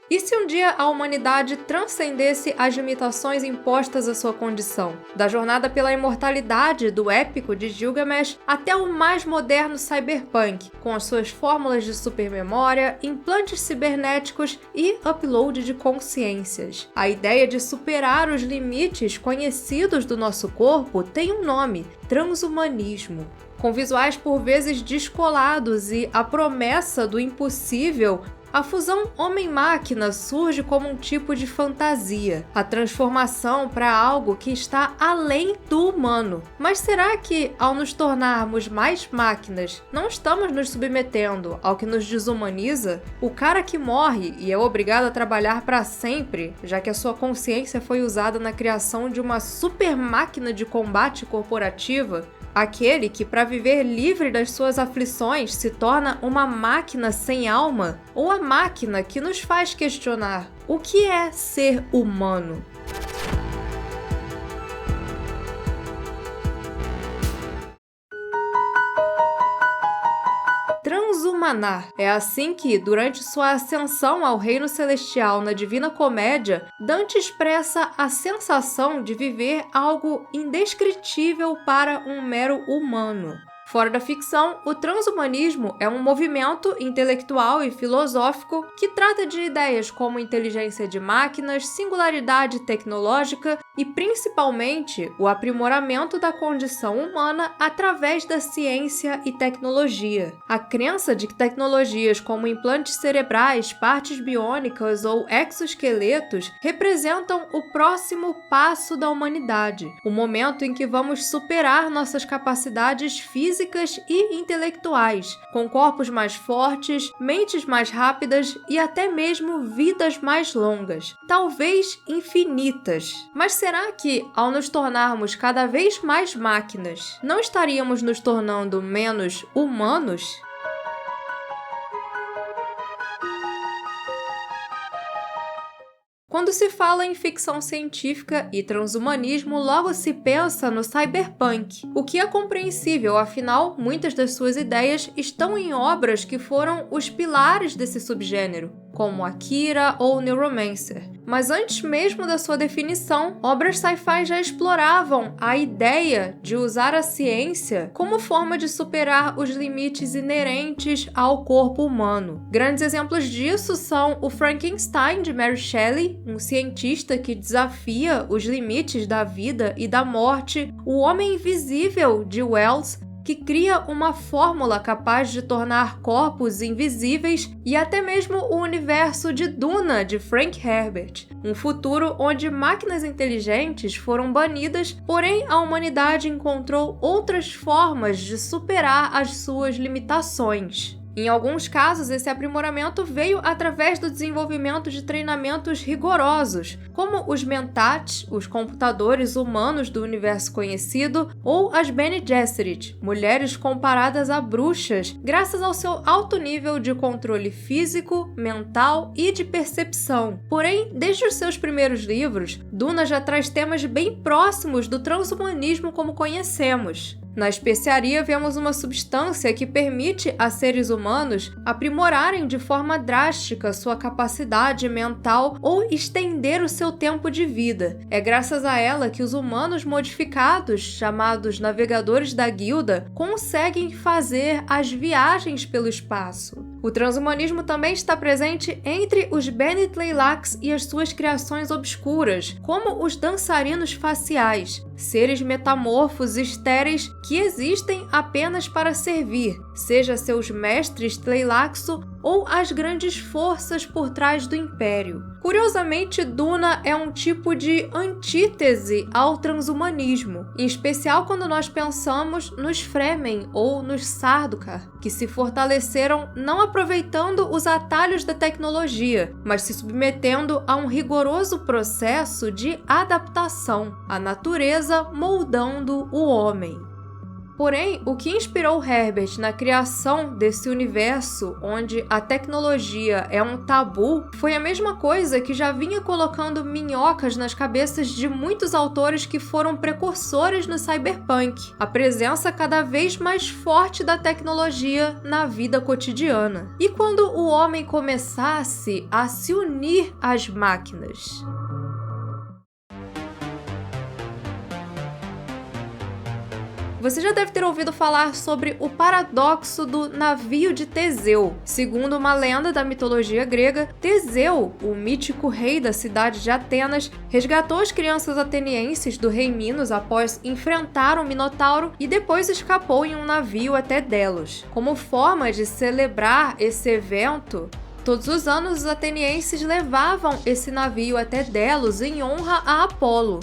E se um dia a humanidade transcendesse as limitações impostas à sua condição? Da jornada pela imortalidade do épico de Gilgamesh até o mais moderno cyberpunk, com as suas fórmulas de supermemória, implantes cibernéticos e upload de consciências. A ideia de superar os limites conhecidos do nosso corpo tem um nome: transhumanismo. Com visuais por vezes descolados e a promessa do impossível, a fusão homem-máquina surge como um tipo de fantasia, a transformação para algo que está além do humano. Mas será que, ao nos tornarmos mais máquinas, não estamos nos submetendo ao que nos desumaniza? O cara que morre e é obrigado a trabalhar para sempre, já que a sua consciência foi usada na criação de uma super máquina de combate corporativa? Aquele que, para viver livre das suas aflições, se torna uma máquina sem alma? Ou a máquina que nos faz questionar: o que é ser humano? Transhumanar. É assim que, durante sua ascensão ao reino celestial na Divina Comédia, Dante expressa a sensação de viver algo indescritível para um mero humano. Fora da ficção, o transhumanismo é um movimento intelectual e filosófico que trata de ideias como inteligência de máquinas, singularidade tecnológica e, principalmente, o aprimoramento da condição humana através da ciência e tecnologia. A crença de que tecnologias como implantes cerebrais, partes biônicas ou exoesqueletos representam o próximo passo da humanidade, o momento em que vamos superar nossas capacidades físicas e intelectuais, com corpos mais fortes, mentes mais rápidas e até mesmo vidas mais longas, talvez infinitas. Mas será que, ao nos tornarmos cada vez mais máquinas, não estaríamos nos tornando menos humanos? Quando se fala em ficção científica e transhumanismo, logo se pensa no cyberpunk, o que é compreensível, afinal, muitas das suas ideias estão em obras que foram os pilares desse subgênero, como Akira ou Neuromancer. Mas antes mesmo da sua definição, obras sci-fi já exploravam a ideia de usar a ciência como forma de superar os limites inerentes ao corpo humano. Grandes exemplos disso são o Frankenstein, de Mary Shelley, um cientista que desafia os limites da vida e da morte, o Homem Invisível, de Wells, que cria uma fórmula capaz de tornar corpos invisíveis, e até mesmo o universo de Duna, de Frank Herbert, um futuro onde máquinas inteligentes foram banidas, porém a humanidade encontrou outras formas de superar as suas limitações. Em alguns casos, esse aprimoramento veio através do desenvolvimento de treinamentos rigorosos, como os Mentats, os computadores humanos do universo conhecido, ou as Bene Gesserit, mulheres comparadas a bruxas, graças ao seu alto nível de controle físico, mental e de percepção. Porém, desde os seus primeiros livros, Duna já traz temas bem próximos do transhumanismo como conhecemos. Na especiaria, vemos uma substância que permite a seres humanos aprimorarem de forma drástica sua capacidade mental ou estender o seu tempo de vida. É graças a ela que os humanos modificados, chamados navegadores da guilda, conseguem fazer as viagens pelo espaço. O transhumanismo também está presente entre os Bene Tleilax e as suas criações obscuras, como os dançarinos faciais, seres metamorfos estéreis que existem apenas para servir, seja seus mestres Tleilaxo ou as grandes forças por trás do Império. Curiosamente, Duna é um tipo de antítese ao transhumanismo, em especial quando nós pensamos nos Fremen ou nos Sardaukar, que se fortaleceram não aproveitando os atalhos da tecnologia, mas se submetendo a um rigoroso processo de adaptação, a natureza moldando o homem. Porém, o que inspirou Herbert na criação desse universo onde a tecnologia é um tabu foi a mesma coisa que já vinha colocando minhocas nas cabeças de muitos autores que foram precursores no cyberpunk: a presença cada vez mais forte da tecnologia na vida cotidiana. E quando o homem começasse a se unir às máquinas? Você já deve ter ouvido falar sobre o paradoxo do navio de Teseu. Segundo uma lenda da mitologia grega, Teseu, o mítico rei da cidade de Atenas, resgatou as crianças atenienses do rei Minos após enfrentar um minotauro e depois escapou em um navio até Delos. Como forma de celebrar esse evento, todos os anos os atenienses levavam esse navio até Delos em honra a Apolo.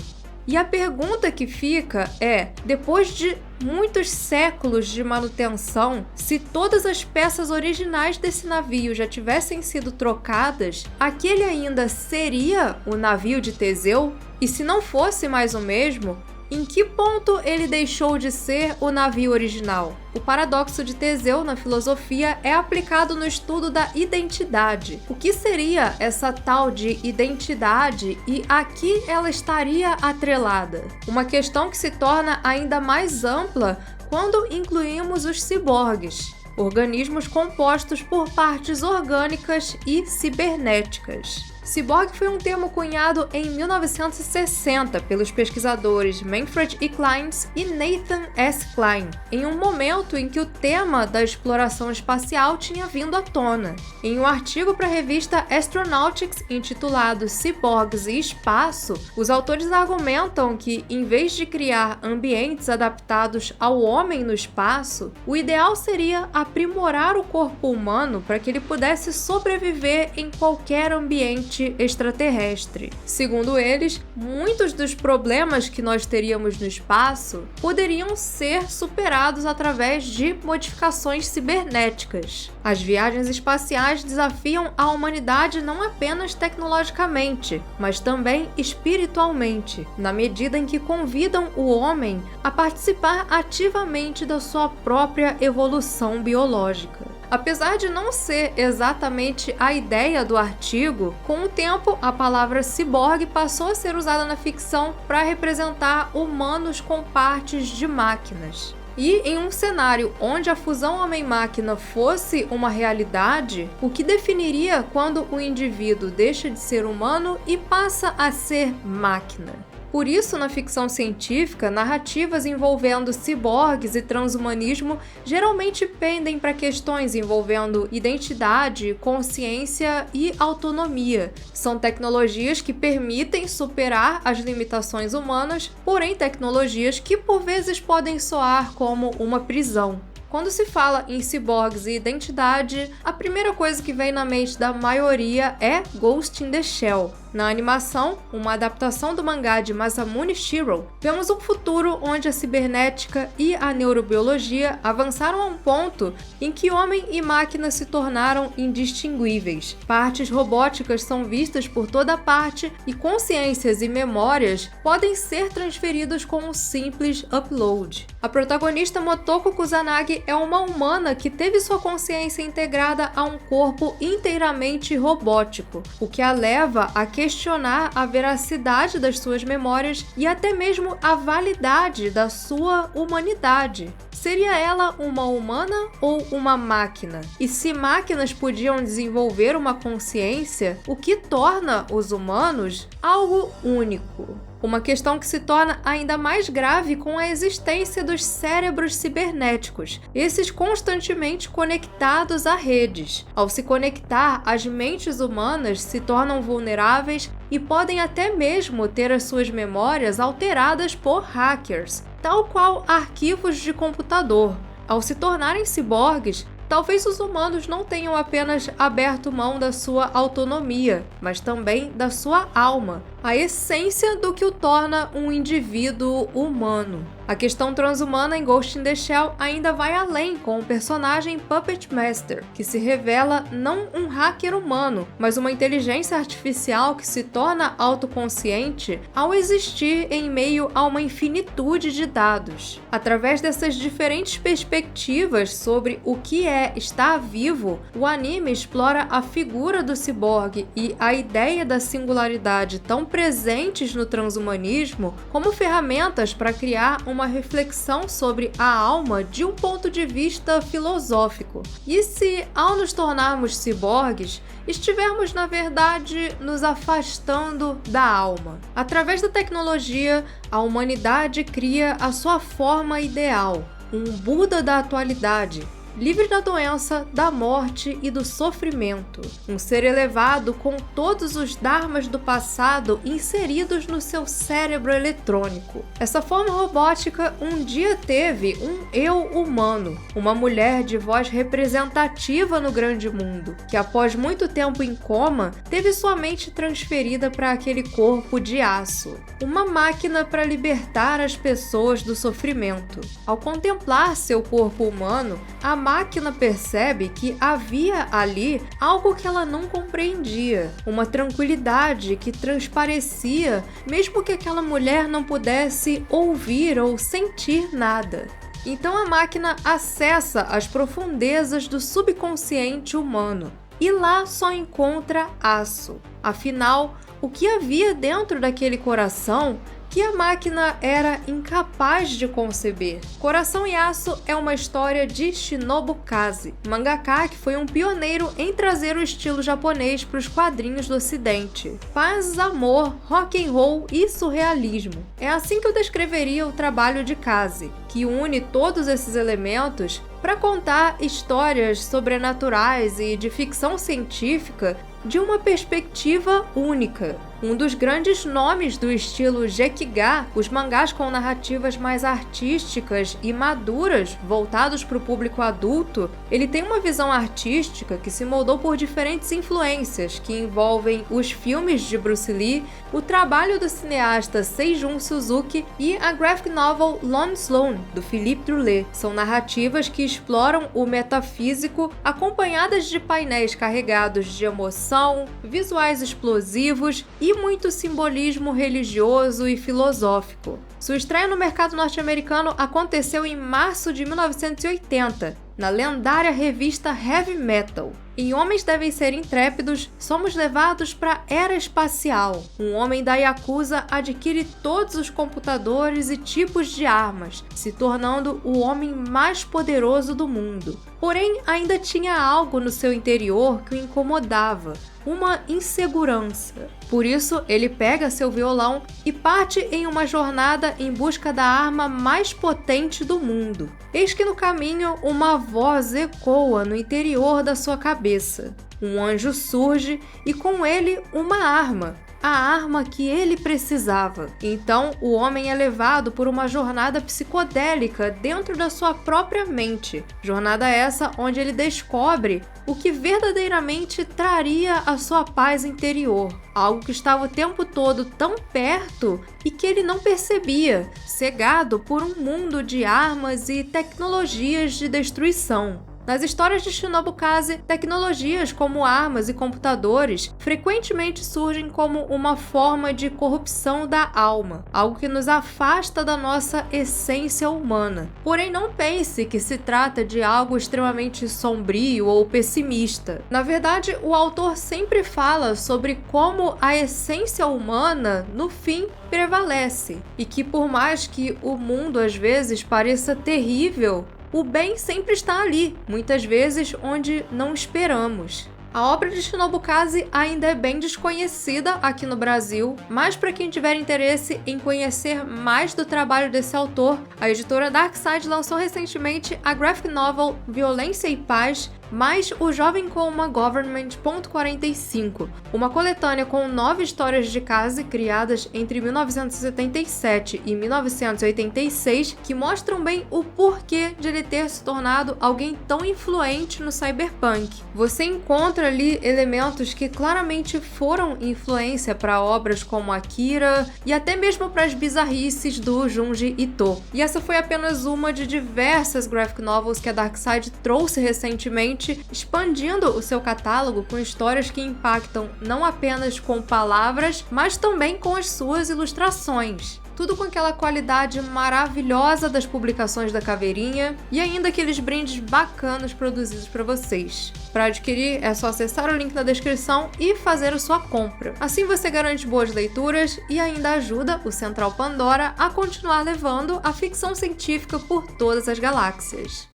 E a pergunta que fica é, depois de muitos séculos de manutenção, se todas as peças originais desse navio já tivessem sido trocadas, aquele ainda seria o navio de Teseu? E se não fosse mais o mesmo, em que ponto ele deixou de ser o navio original? O paradoxo de Teseu na filosofia é aplicado no estudo da identidade. O que seria essa tal de identidade e a que ela estaria atrelada? Uma questão que se torna ainda mais ampla quando incluímos os ciborgues, organismos compostos por partes orgânicas e cibernéticas. Ciborgue foi um termo cunhado em 1960 pelos pesquisadores Manfred E. Clynes e Nathan S. Kline, em um momento em que o tema da exploração espacial tinha vindo à tona. Em um artigo para a revista Astronautics intitulado Ciborgues e Espaço, os autores argumentam que, em vez de criar ambientes adaptados ao homem no espaço, o ideal seria aprimorar o corpo humano para que ele pudesse sobreviver em qualquer ambiente extraterrestre. Segundo eles, muitos dos problemas que nós teríamos no espaço poderiam ser superados através de modificações cibernéticas. As viagens espaciais desafiam a humanidade não apenas tecnologicamente, mas também espiritualmente, na medida em que convidam o homem a participar ativamente da sua própria evolução biológica. Apesar de não ser exatamente a ideia do artigo, com o tempo a palavra ciborgue passou a ser usada na ficção para representar humanos com partes de máquinas. E em um cenário onde a fusão homem-máquina fosse uma realidade, o que definiria quando o indivíduo deixa de ser humano e passa a ser máquina? Por isso, na ficção científica, narrativas envolvendo ciborgues e transhumanismo geralmente pendem para questões envolvendo identidade, consciência e autonomia. São tecnologias que permitem superar as limitações humanas, porém tecnologias que por vezes podem soar como uma prisão. Quando se fala em ciborgues e identidade, a primeira coisa que vem na mente da maioria é Ghost in the Shell. Na animação, uma adaptação do mangá de Masamune Shirow, vemos um futuro onde a cibernética e a neurobiologia avançaram a um ponto em que homem e máquina se tornaram indistinguíveis. Partes robóticas são vistas por toda parte e consciências e memórias podem ser transferidos com um simples upload. A protagonista Motoko Kusanagi é uma humana que teve sua consciência integrada a um corpo inteiramente robótico, o que a leva a questionar a veracidade das suas memórias e até mesmo a validade da sua humanidade. Seria ela uma humana ou uma máquina? E se máquinas podiam desenvolver uma consciência, o que torna os humanos algo único? Uma questão que se torna ainda mais grave com a existência dos cérebros cibernéticos, esses constantemente conectados a redes. Ao se conectar, as mentes humanas se tornam vulneráveis e podem até mesmo ter as suas memórias alteradas por hackers, tal qual arquivos de computador. Ao se tornarem ciborgues, talvez os humanos não tenham apenas aberto mão da sua autonomia, mas também da sua alma, a essência do que o torna um indivíduo humano. A questão transhumana em Ghost in the Shell ainda vai além com o personagem Puppet Master, que se revela não um hacker humano, mas uma inteligência artificial que se torna autoconsciente ao existir em meio a uma infinitude de dados. Através dessas diferentes perspectivas sobre o que é estar vivo, o anime explora a figura do ciborgue e a ideia da singularidade tão presentes no transhumanismo como ferramentas para criar uma reflexão sobre a alma de um ponto de vista filosófico. E se, ao nos tornarmos ciborgues, estivermos, na verdade, nos afastando da alma? Através da tecnologia, a humanidade cria a sua forma ideal, um Buda da atualidade, livre da doença, da morte e do sofrimento. Um ser elevado com todos os dharmas do passado inseridos no seu cérebro eletrônico. Essa forma robótica um dia teve um eu humano, uma mulher de voz representativa no grande mundo, que após muito tempo em coma, teve sua mente transferida para aquele corpo de aço. Uma máquina para libertar as pessoas do sofrimento. Ao contemplar seu corpo humano, a máquina percebe que havia ali algo que ela não compreendia, uma tranquilidade que transparecia, mesmo que aquela mulher não pudesse ouvir ou sentir nada. Então a máquina acessa as profundezas do subconsciente humano e lá só encontra aço. Afinal, o que havia dentro daquele coração que a máquina era incapaz de conceber? Coração e Aço é uma história de Shinobu Kaze, mangaka que foi um pioneiro em trazer o estilo japonês para os quadrinhos do ocidente. Paz, amor, rock and roll e surrealismo. É assim que eu descreveria o trabalho de Kaze, que une todos esses elementos para contar histórias sobrenaturais e de ficção científica de uma perspectiva única. Um dos grandes nomes do estilo Gekiga, os mangás com narrativas mais artísticas e maduras, voltados para o público adulto, ele tem uma visão artística que se moldou por diferentes influências, que envolvem os filmes de Bruce Lee, o trabalho do cineasta Seijun Suzuki e a graphic novel Lone Sloan, do Philippe Druillet. São narrativas que exploram o metafísico, acompanhadas de painéis carregados de emoção, visuais explosivos e muito simbolismo religioso e filosófico. Sua estreia no mercado norte-americano aconteceu em março de 1980, na lendária revista Heavy Metal. Em Homens Devem Ser Intrépidos, somos levados para a era espacial. Um homem da Yakuza adquire todos os computadores e tipos de armas, se tornando o homem mais poderoso do mundo. Porém, ainda tinha algo no seu interior que o incomodava, uma insegurança. Por isso, ele pega seu violão e parte em uma jornada em busca da arma mais potente do mundo. Eis que no caminho, uma voz ecoa no interior da sua cabeça. Um anjo surge e com ele uma arma. A arma que ele precisava. Então, o homem é levado por uma jornada psicodélica dentro da sua própria mente. Jornada essa onde ele descobre o que verdadeiramente traria a sua paz interior. Algo que estava o tempo todo tão perto e que ele não percebia, cegado por um mundo de armas e tecnologias de destruição. Nas histórias de Shinobu Kaze, tecnologias como armas e computadores frequentemente surgem como uma forma de corrupção da alma, algo que nos afasta da nossa essência humana. Porém, não pense que se trata de algo extremamente sombrio ou pessimista. Na verdade, o autor sempre fala sobre como a essência humana, no fim, prevalece, e que por mais que o mundo às vezes pareça terrível, o bem sempre está ali, muitas vezes onde não esperamos. A obra de Shinobu Kaze ainda é bem desconhecida aqui no Brasil, mas para quem tiver interesse em conhecer mais do trabalho desse autor, a editora Darkside lançou recentemente a graphic novel Violência e Paz, mas o Jovem Coma Government.45, uma coletânea com 9 histórias de caso criadas entre 1977 e 1986 que mostram bem o porquê de ele ter se tornado alguém tão influente no cyberpunk. Você encontra ali elementos que claramente foram influência para obras como Akira e até mesmo para as bizarrices do Junji Ito. E essa foi apenas uma de diversas graphic novels que a Darkside trouxe recentemente, expandindo o seu catálogo com histórias que impactam não apenas com palavras, mas também com as suas ilustrações. Tudo com aquela qualidade maravilhosa das publicações da Caveirinha e ainda aqueles brindes bacanas produzidos para vocês. Para adquirir é só acessar o link na descrição e fazer a sua compra. Assim você garante boas leituras e ainda ajuda o Central Pandora a continuar levando a ficção científica por todas as galáxias.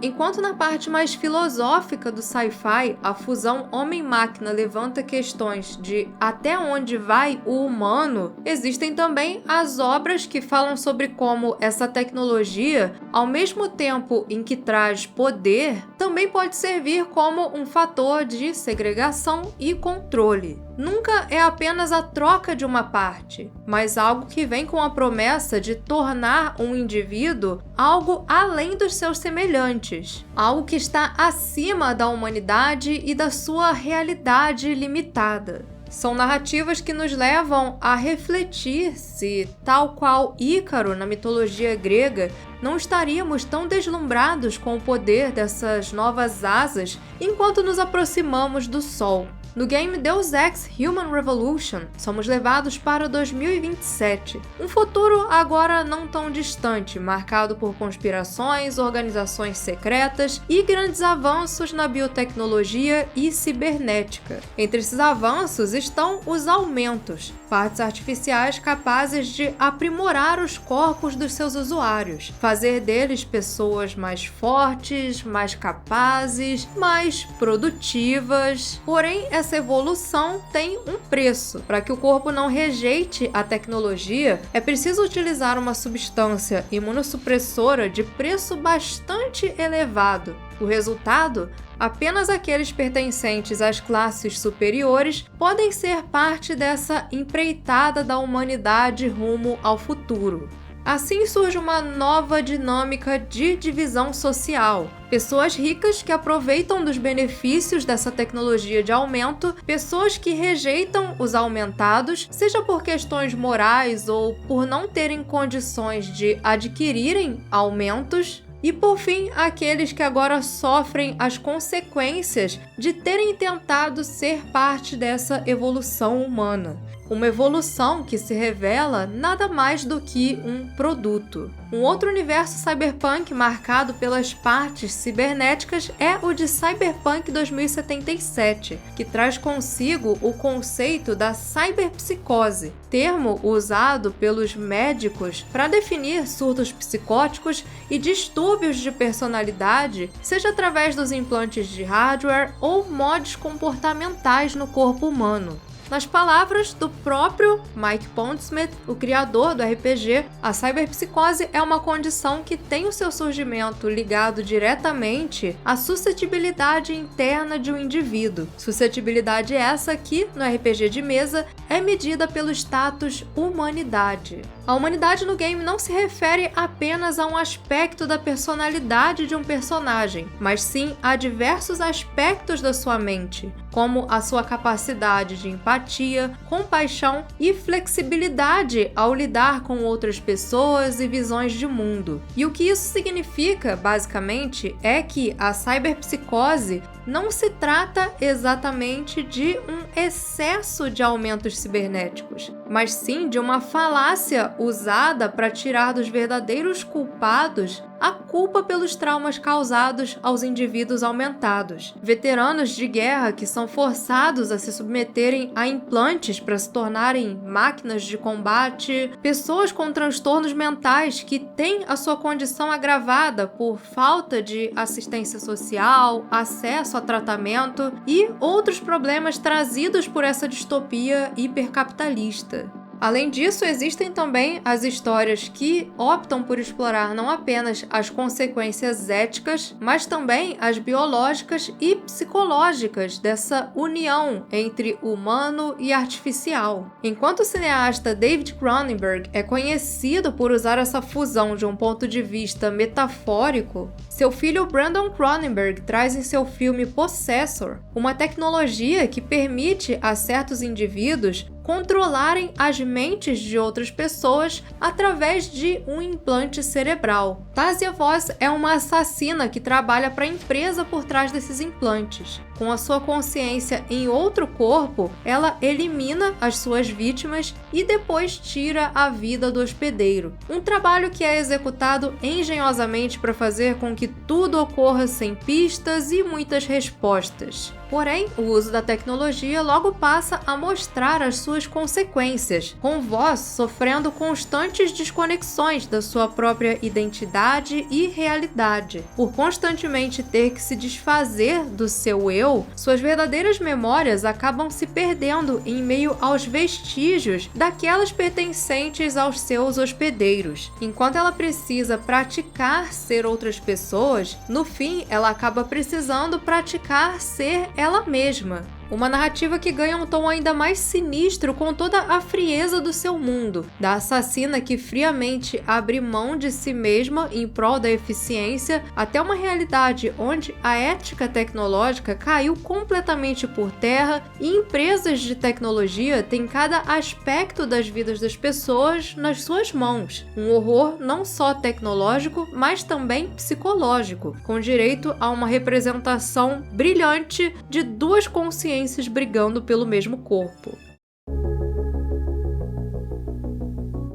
Enquanto na parte mais filosófica do sci-fi, a fusão homem-máquina levanta questões de até onde vai o humano, existem também as obras que falam sobre como essa tecnologia, ao mesmo tempo em que traz poder, também pode servir como um fator de segregação e controle. Nunca é apenas a troca de uma parte, mas algo que vem com a promessa de tornar um indivíduo algo além dos seus semelhantes, algo que está acima da humanidade e da sua realidade limitada. São narrativas que nos levam a refletir se, tal qual Ícaro na mitologia grega, não estaríamos tão deslumbrados com o poder dessas novas asas enquanto nos aproximamos do Sol. No game Deus Ex Human Revolution, somos levados para 2027, um futuro agora não tão distante, marcado por conspirações, organizações secretas e grandes avanços na biotecnologia e cibernética. Entre esses avanços estão os aumentos, partes artificiais capazes de aprimorar os corpos dos seus usuários, fazer deles pessoas mais fortes, mais capazes, mais produtivas. Porém, essa evolução tem um preço. Para que o corpo não rejeite a tecnologia, é preciso utilizar uma substância imunossupressora de preço bastante elevado. O resultado? Apenas aqueles pertencentes às classes superiores podem ser parte dessa empreitada da humanidade rumo ao futuro. Assim surge uma nova dinâmica de divisão social. Pessoas ricas que aproveitam dos benefícios dessa tecnologia de aumento, pessoas que rejeitam os aumentados, seja por questões morais ou por não terem condições de adquirirem aumentos. E por fim, aqueles que agora sofrem as consequências de terem tentado ser parte dessa evolução humana. Uma evolução que se revela nada mais do que um produto. Um outro universo cyberpunk marcado pelas partes cibernéticas é o de Cyberpunk 2077, que traz consigo o conceito da cyberpsicose, termo usado pelos médicos para definir surtos psicóticos e distúrbios de personalidade, seja através dos implantes de hardware ou mods comportamentais no corpo humano. Nas palavras do próprio Mike Pondsmith, o criador do RPG, a cyberpsicose é uma condição que tem o seu surgimento ligado diretamente à suscetibilidade interna de um indivíduo. Suscetibilidade essa que, no RPG de mesa, é medida pelo status humanidade. A humanidade no game não se refere apenas a um aspecto da personalidade de um personagem, mas sim a diversos aspectos da sua mente, como a sua capacidade de empatia, compaixão e flexibilidade ao lidar com outras pessoas e visões de mundo. E o que isso significa, basicamente, é que a cyberpsicose não se trata exatamente de um excesso de aumentos cibernéticos, mas sim de uma falácia usada para tirar dos verdadeiros culpados a culpa pelos traumas causados aos indivíduos aumentados. Veteranos de guerra que são forçados a se submeterem a implantes para se tornarem máquinas de combate, pessoas com transtornos mentais que têm a sua condição agravada por falta de assistência social, acesso a tratamento e outros problemas trazidos por essa distopia hipercapitalista. Além disso, existem também as histórias que optam por explorar não apenas as consequências éticas, mas também as biológicas e psicológicas dessa união entre humano e artificial. Enquanto o cineasta David Cronenberg é conhecido por usar essa fusão de um ponto de vista metafórico, seu filho Brandon Cronenberg traz em seu filme Possessor uma tecnologia que permite a certos indivíduos controlarem as mentes de outras pessoas através de um implante cerebral. Tasia Voss é uma assassina que trabalha para a empresa por trás desses implantes. Com a sua consciência em outro corpo, ela elimina as suas vítimas e depois tira a vida do hospedeiro. Um trabalho que é executado engenhosamente para fazer com que tudo ocorra sem pistas e muitas respostas. Porém, o uso da tecnologia logo passa a mostrar as suas consequências, com Voss sofrendo constantes desconexões da sua própria identidade e realidade. Por constantemente ter que se desfazer do seu eu, suas verdadeiras memórias acabam se perdendo em meio aos vestígios daquelas pertencentes aos seus hospedeiros. Enquanto ela precisa praticar ser outras pessoas, no fim ela acaba precisando praticar ser ela mesma. Uma narrativa que ganha um tom ainda mais sinistro com toda a frieza do seu mundo, da assassina que friamente abre mão de si mesma em prol da eficiência, até uma realidade onde a ética tecnológica caiu completamente por terra e empresas de tecnologia têm cada aspecto das vidas das pessoas nas suas mãos. Um horror não só tecnológico, mas também psicológico, com direito a uma representação brilhante de duas consciências brigando pelo mesmo corpo.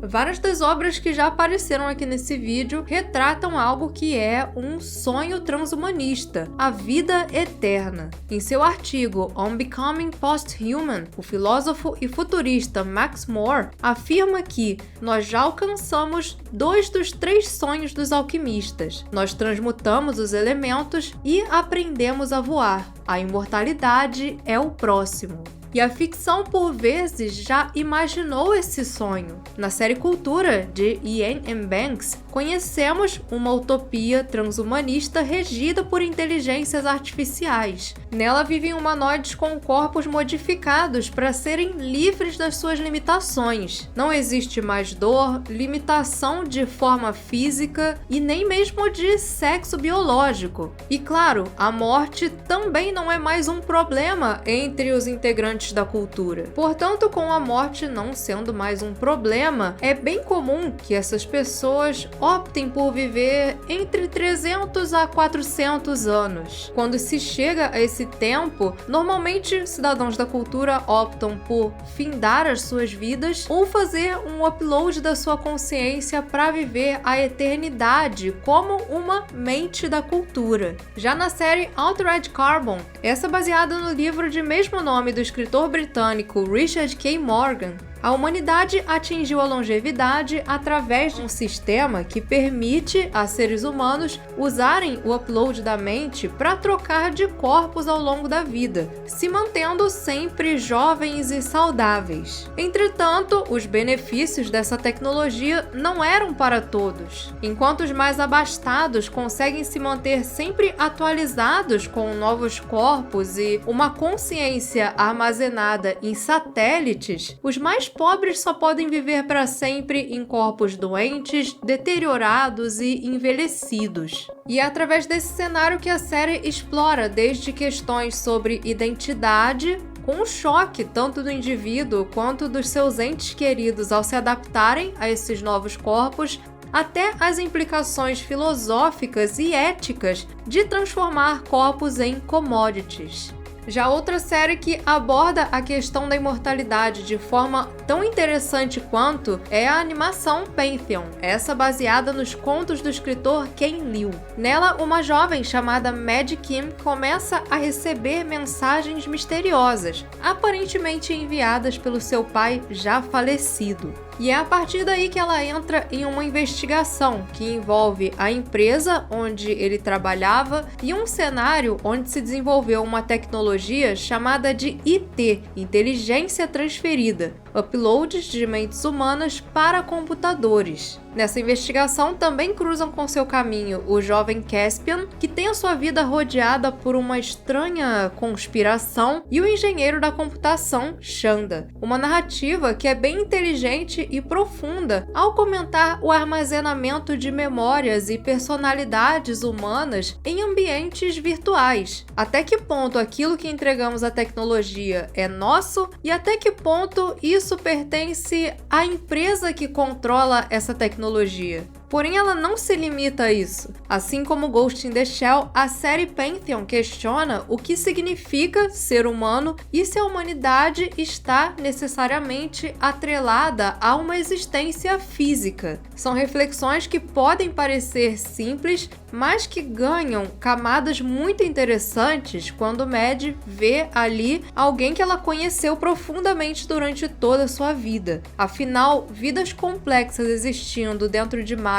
Várias das obras que já apareceram aqui nesse vídeo retratam algo que é um sonho transhumanista, a vida eterna. Em seu artigo On Becoming Post-Human, o filósofo e futurista Max More afirma que nós já alcançamos 2 dos 3 sonhos dos alquimistas. Nós transmutamos os elementos e aprendemos a voar. A imortalidade é o próximo. E a ficção, por vezes, já imaginou esse sonho. Na série Cultura, de Iain M. Banks, conhecemos uma utopia transhumanista regida por inteligências artificiais. Nela vivem humanoides com corpos modificados para serem livres das suas limitações. Não existe mais dor, limitação de forma física e nem mesmo de sexo biológico. E claro, a morte também não é mais um problema entre os integrantes da cultura. Portanto, com a morte não sendo mais um problema, é bem comum que essas pessoas optem por viver entre 300 a 400 anos. Quando se chega a esse tempo, normalmente cidadãos da cultura optam por findar as suas vidas ou fazer um upload da sua consciência para viver a eternidade como uma mente da cultura. Já na série Altered Carbon, essa baseada no livro de mesmo nome do escritor britânico Richard K. Morgan, a humanidade atingiu a longevidade através de um sistema que permite a seres humanos usarem o upload da mente para trocar de corpos ao longo da vida, se mantendo sempre jovens e saudáveis. Entretanto, os benefícios dessa tecnologia não eram para todos. Enquanto os mais abastados conseguem se manter sempre atualizados com novos corpos e uma consciência armazenada em satélites, os mais pobres só podem viver para sempre em corpos doentes, deteriorados e envelhecidos. E é através desse cenário que a série explora desde questões sobre identidade, com o choque tanto do indivíduo quanto dos seus entes queridos ao se adaptarem a esses novos corpos, até as implicações filosóficas e éticas de transformar corpos em commodities. Já outra série que aborda a questão da imortalidade de forma tão interessante quanto é a animação Pantheon, essa baseada nos contos do escritor Ken Liu. Nela, uma jovem chamada Mad Kim começa a receber mensagens misteriosas, aparentemente enviadas pelo seu pai já falecido. E é a partir daí que ela entra em uma investigação que envolve a empresa onde ele trabalhava e um cenário onde se desenvolveu uma tecnologia chamada de IT, Inteligência Transferida, uploads de mentes humanas para computadores. Nessa investigação também cruzam com seu caminho o jovem Caspian, que tem a sua vida rodeada por uma estranha conspiração, e o engenheiro da computação, Shanda. Uma narrativa que é bem inteligente e profunda ao comentar o armazenamento de memórias e personalidades humanas em ambientes virtuais. Até que ponto aquilo que entregamos à tecnologia é nosso e até que ponto isso pertence à empresa que controla essa tecnologia. Porém, ela não se limita a isso. Assim como Ghost in the Shell, a série Pantheon questiona o que significa ser humano e se a humanidade está necessariamente atrelada a uma existência física. São reflexões que podem parecer simples, mas que ganham camadas muito interessantes quando Mad vê ali alguém que ela conheceu profundamente durante toda a sua vida. Afinal, vidas complexas existindo dentro de máquinas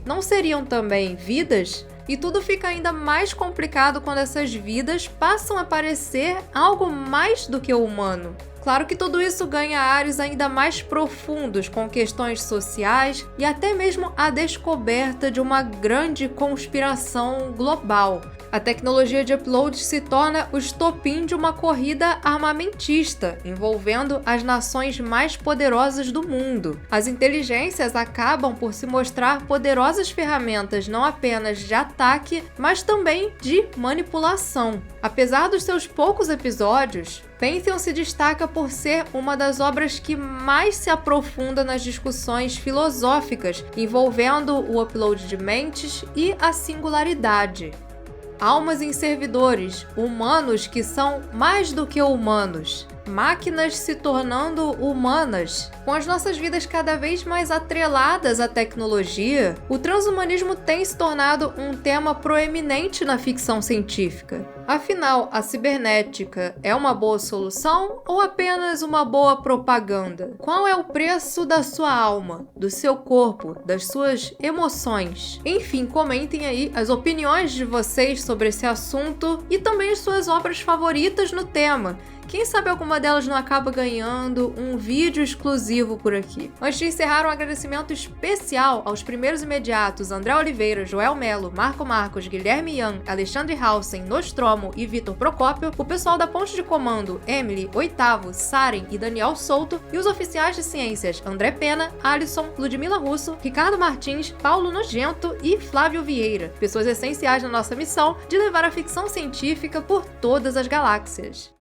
não seriam também vidas? E tudo fica ainda mais complicado quando essas vidas passam a parecer algo mais do que o humano. Claro que tudo isso ganha ares ainda mais profundos, com questões sociais e até mesmo a descoberta de uma grande conspiração global. A tecnologia de upload se torna o estopim de uma corrida armamentista, envolvendo as nações mais poderosas do mundo. As inteligências acabam por se mostrar poderosas ferramentas não apenas de ataque, mas também de manipulação. Apesar dos seus poucos episódios, Pantheon se destaca por ser uma das obras que mais se aprofunda nas discussões filosóficas envolvendo o upload de mentes e a singularidade. Almas em servidores, humanos que são mais do que humanos, máquinas se tornando humanas. Com as nossas vidas cada vez mais atreladas à tecnologia, o transhumanismo tem se tornado um tema proeminente na ficção científica. Afinal, a cibernética é uma boa solução ou apenas uma boa propaganda? Qual é o preço da sua alma, do seu corpo, das suas emoções? Enfim, comentem aí as opiniões de vocês sobre esse assunto e também as suas obras favoritas no tema. Quem sabe alguma delas não acaba ganhando um vídeo exclusivo por aqui. Antes de encerrar, um agradecimento especial aos primeiros imediatos André Oliveira, Joel Melo, Marco Marcos, Guilherme Yan, Alexandre Hausen, Nostromo e Vitor Procópio, o pessoal da Ponte de Comando, Emily, Oitavo, Saren e Daniel Souto, e os oficiais de ciências André Pena, Alisson, Ludmila Russo, Ricardo Martins, Paulo Nogento e Flávio Vieira, pessoas essenciais na nossa missão de levar a ficção científica por todas as galáxias.